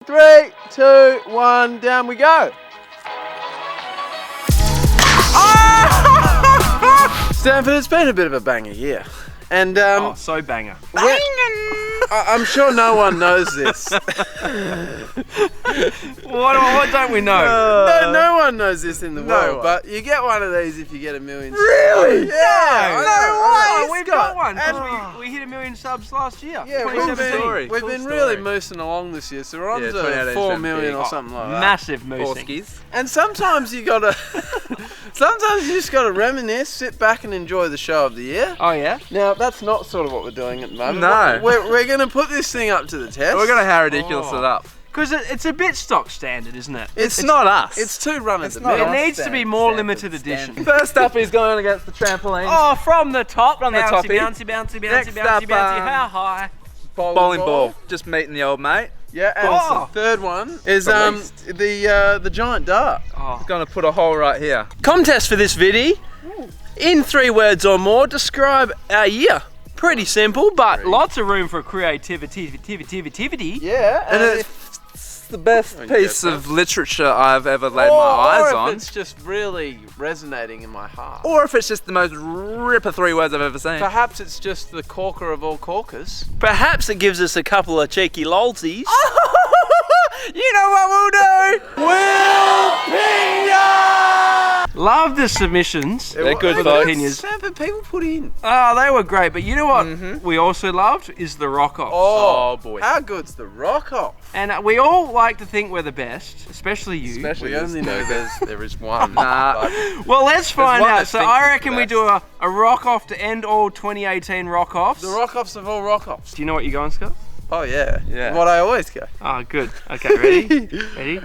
3, 2, 1, down we go. Stanford, it's been a bit of a banger year. And oh, so banger. I'm sure no one knows this. What don't we know? No one knows this in the world, but you get one of these if you get 1 million subs. Really? Yeah. No way. We've got one. We hit 1 million subs last year. Yeah, we've been really moosing along this year, so we're on to 4 million or something like that. Massive moosing. And sometimes you gotta, sometimes you just gotta reminisce, sit back and enjoy the show of the year. Oh yeah? Now that's not sort of what we're doing at the moment. No. We're gonna put this thing up to the test. We're gonna how ridiculous it up. Because it's a bit stock standard, isn't it? It's not us. It's too run of the not mill. It needs to be more limited edition. First up, he's going against the trampoline. Oh, from the top. From the top. Bouncy, Next bouncy, up, how high? Bowling ball. Just meeting the old mate. Yeah, and the third one is the giant dart. He's gonna put a hole right here. Contest for this video. In 3 words or more, describe our year. Pretty simple, but lots of room for creativity. Yeah, And it's the best piece of literature I've ever laid my eyes on. Or if it's just really resonating in my heart. Or if it's just the most ripper 3 words I've ever seen. Perhaps it's just the corker of all corkers. Perhaps it gives us a couple of cheeky lolsies. You know what we'll do? Will PINYA! Love the submissions. They're good, for folks. the Pinyas. Stanford people put in. Oh, they were great, but you know what we also loved is the rock-offs. Oh boy. How good's the rock off? And we all like to think we're the best, especially you. We only know there is one. Nah. Well, let's find one out. that So thinks I it's reckon the we do a rock-off to end all 2018 rock-offs. The rock offs of all rock offs. Do you know what you're going, Scott? Oh yeah. Yeah. What I always go. Oh, good. Okay, ready? Ready?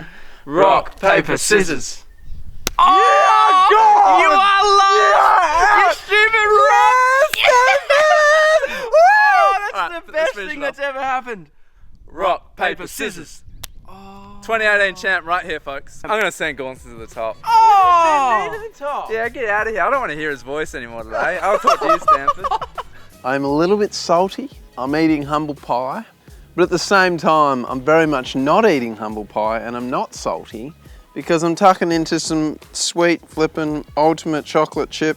Rock, paper, scissors. Oh, Yeah, God! you are lost! You stupid rock! Oh, that's Alright, the let's best finish thing it that's ever happened. Rock, paper, scissors. 2018 champ right here, folks. I'm gonna send Gaunson to the top. Oh! Yeah, get out of here. I don't want to hear his voice anymore today. I'll talk to you, Stanford. I'm a little bit salty. I'm eating humble pie. But at the same time, I'm very much not eating humble pie and I'm not salty because I'm tucking into some sweet flippin' ultimate chocolate chip,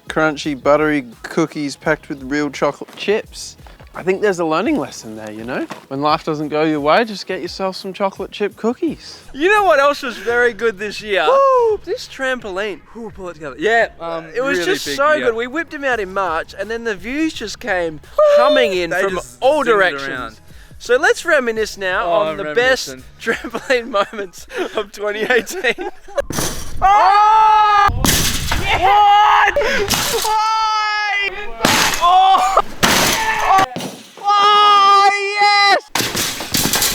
crunchy, buttery cookies packed with real chocolate chips. I think there's a learning lesson there, you know? When life doesn't go your way, just get yourself some chocolate chip cookies. You know what else was very good this year? Woo! This trampoline. Ooh, pull it together. Yeah, It was really just big so year. good. We whipped him out in March and then the views just came humming in They from just all zoomed directions. around. So let's reminisce now Oh, on I'm the best reminiscing. trampoline moments of 2018. Oh! What? Oh! Oh, yes!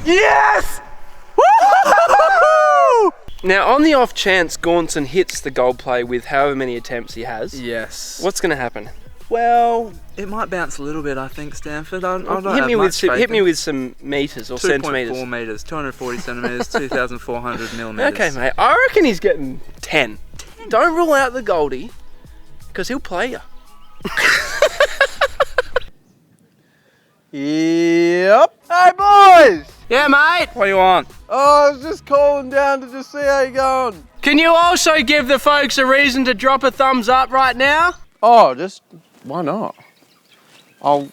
Yes! Now, on the off chance Gaunson hits the gold play with however many attempts he has, Yes. what's going to happen? Well, it might bounce a little bit, I think, Stanford. I don't Hit have me much with hit me with some meters or 2.4 centimeters. meters, 240 centimeters, 2,400 millimeters. Okay, mate. I reckon he's getting 10. Don't rule out the Goldie, because he'll play you. Yep. Hey boys! Yeah, mate. What do you want? Oh, I was just calling down to just see how you're going. Can you also give the folks a reason to drop a thumbs up right now? Oh, just why not? I'll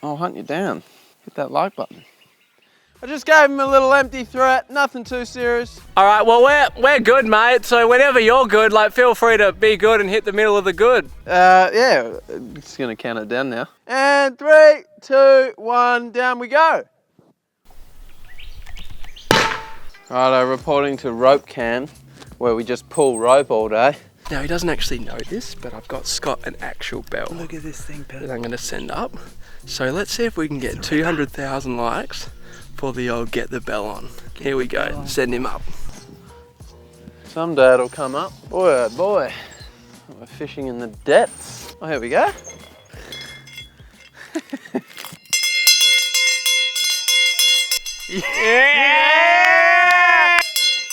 hunt you down. Hit that like button. I just gave him a little empty threat, nothing too serious. All right. Well, we're good, mate. So whenever you're good, like feel free to be good and hit the middle of the good. Yeah, just gonna count it down now. And 3, 2, 1, down we go. Righto, reporting to Rope Cam, where we just pull rope all day. Now he doesn't actually know this, but I've got Scott an actual bell Look at this thing, Pet. that I'm going to send up. So let's see if we can get 200,000 likes for the old get the bell on. Here we go. Send him up. Someday it'll come up. Boy, oh boy. We're fishing in the depths. Oh, here we go. Yeah!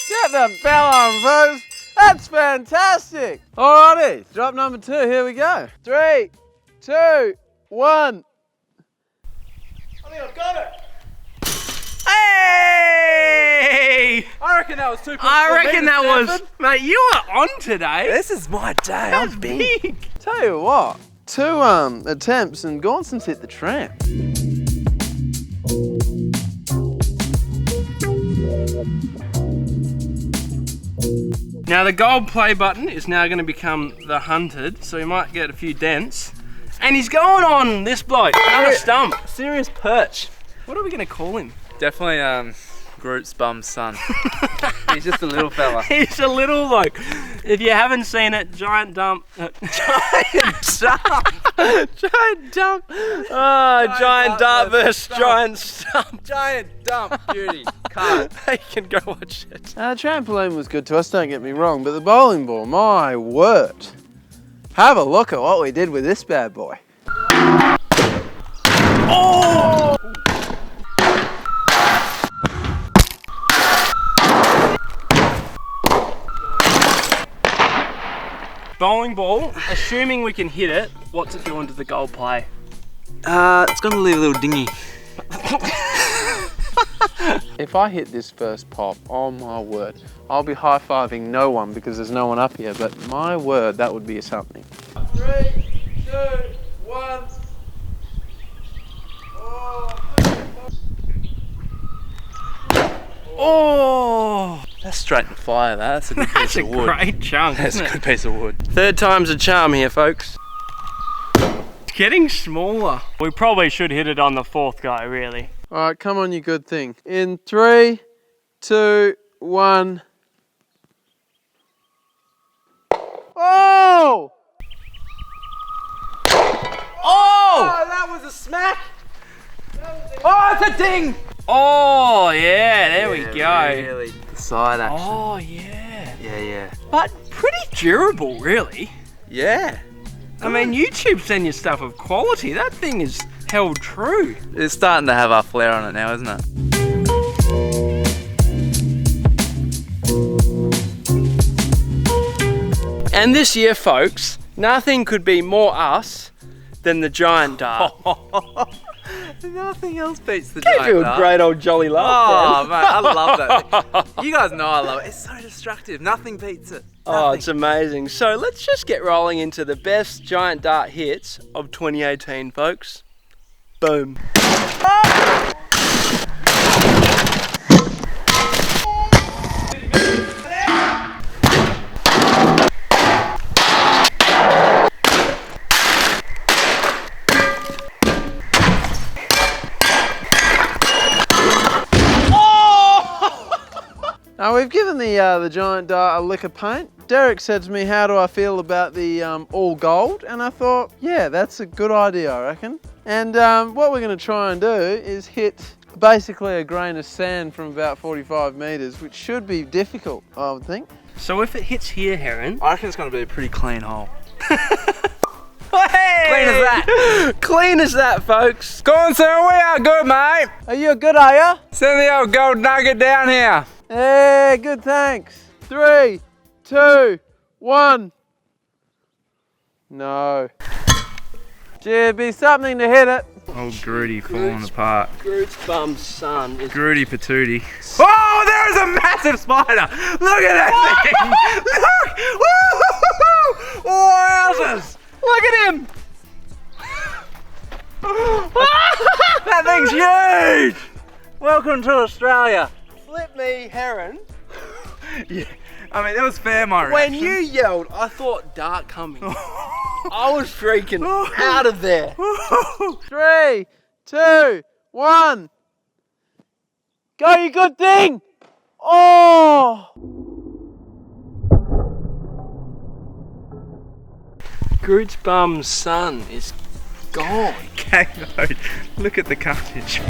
Get a bell on, folks. That's fantastic. Alrighty, drop number 2. Here we go. 3, 2, 1. I think I've got it. Hey! I reckon that was 2.4 I reckon that was, Stanford. mate, you are on today. This is my day. That's big. Tell you what, 2 attempts and Gaunson's hit the tramp. Now the gold play button is now going to become the hunted, so he might get a few dents. And he's going on this bloke, on a stump. Serious perch. What are we going to call him? Definitely Groot's bum's son. He's just a little fella. He's a little like, if you haven't seen it, giant dump. Giant dump. Giant dump. Oh, giant dart versus giant stump. Giant dump, beauty. Cut. You can go watch it. Trampoline was good to us, don't get me wrong, but the bowling ball, my word. Have a look at what we did with this bad boy. Oh! Bowling ball, assuming we can hit it, what's it doing to the gold play? It's gonna leave a little dingy. If I hit this first pop, oh my word, I'll be high-fiving no one because there's no one up here, but my word, that would be something. 3, 2, 1. Oh! That's straight in the fire, that's a good That's piece a of wood. great chunk, That's isn't a it? good piece of wood. Third time's a charm here, folks. It's getting smaller. We probably should hit it on the 4th guy, really. All right, come on, you good thing. In 3, 2, 1. Oh! Oh! that was a smack! Oh, it's a ding! Oh, yeah, there we go. Really, the side action. Oh, yeah. Yeah. But pretty durable, really. Yeah. I mean, YouTube send you stuff of quality. That thing is held true. It's starting to have our flair on it now, isn't it? And this year, folks, nothing could be more us than the giant dart. Nothing else beats the Gave giant you a dart. great old jolly laugh. Oh, mate, I love that. You guys know I love it. It's so destructive. Nothing beats it. Oh, Nothing. it's amazing. So let's just get rolling into the best giant dart hits of 2018, folks. Boom. Now we've given the giant dart a lick of paint. Derek said to me, how do I feel about the all gold? And I thought, yeah, that's a good idea, I reckon. And what we're going to try and do is hit basically a grain of sand from about 45 metres, which should be difficult, I would think. So if it hits here, Heron. I reckon it's going to be a pretty clean hole. Hey! Clean as that. Clean as that, folks. Go on, sir. We are good, mate. Are you good, are ya? Send the old gold nugget down here. Hey, good, thanks. 3, 2, 1. No. Gee, it'd be something to hit it. Old Groody falling apart. Groot's bum's son is. Groody patootie. Oh, there is a massive spider. Look at that thing. Look. Wowzers. Look at him! That thing's huge. Welcome to Australia. Flip me, Heron. Yeah. I mean, that was fair, my When reaction. you yelled, I thought dart coming. I was freaking out of there. 3, 2, 1. Go, you good thing. Oh! Groot's bum's son is gone. Gang mode. Look at the carnage.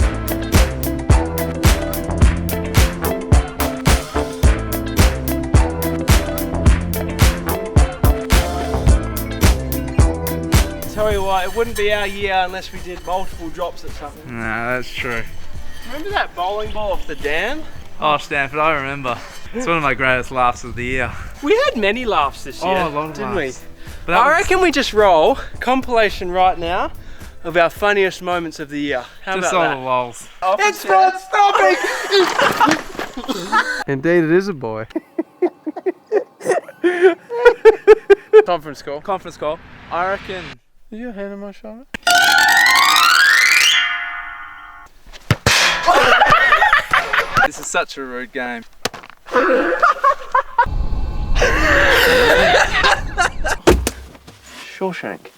Tell you what, it wouldn't be our year unless we did multiple drops at something. Nah, that's true. Remember that bowling ball off the dam? Oh, Stanford, I remember. It's one of my greatest laughs of the year. We had many laughs this year, Oh, a lot of didn't laughs. we? But that I was reckon we just roll compilation right now of our funniest moments of the year. How just about all that? the lols. It's not stopping! Indeed, it is a boy. Conference call. Conference call. I reckon. Is your hand on my shoulder? This is such a rude game. Shawshank.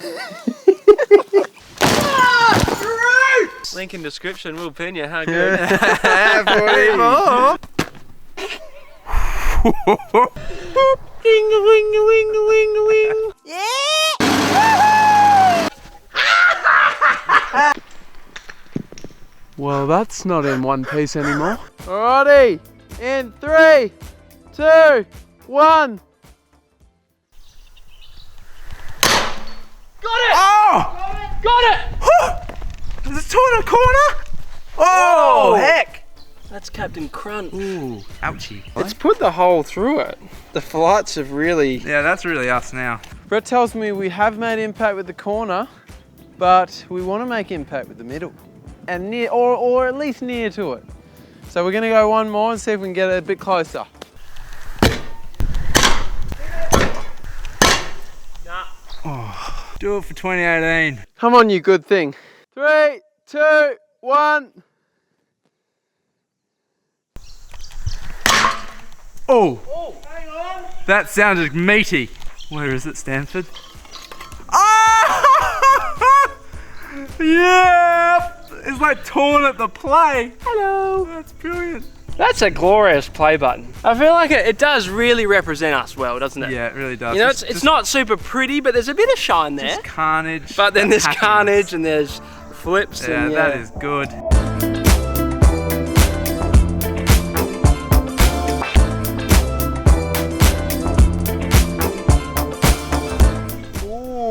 Link in description, Will PINYA, how good. Ding a wing a wing a wing a wing. Well, that's not in one piece anymore. Alrighty, in 3, 2, 1. Got it! Oh! Got it! Is it two in a corner? Oh, heck! That's Captain Crunch. Ooh, ouchie. It's put the hole through it. The flights have really... Yeah, that's really us now. Brett tells me we have made impact with the corner, but we want to make impact with the middle. And near, or at least near to it. So we're gonna go one more and see if we can get it a bit closer. Oh, do it for 2018. Come on, you good thing. 3, 2, 1. Oh, Hang on. that sounded meaty. Where is it, Stanford? Ah! Yeah! It's like torn at the play. Hello. That's brilliant. That's a glorious play button. I feel like it does really represent us well, doesn't it? Yeah, it really does. You know, it's not super pretty, but there's a bit of shine there. Just carnage. But then there's happiness. carnage and there's flips. Yeah, and that is good.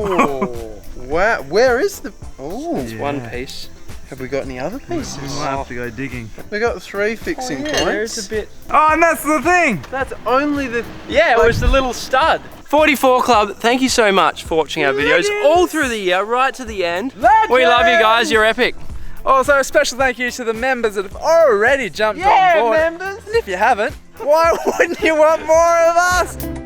Wow, where is the... Oh, It's one piece. have we got any other pieces? We might have to go digging. We got 3 fixing Yeah, points. there's a bit. Oh, and that's the thing. That's only the... Yeah, it was the little stud. 44 Club, thank you so much for watching our videos all through the year, right to the end. We love you guys, you're epic. Also, a special thank you to the members that have already jumped on board. members! And if you haven't, why wouldn't you want more of us?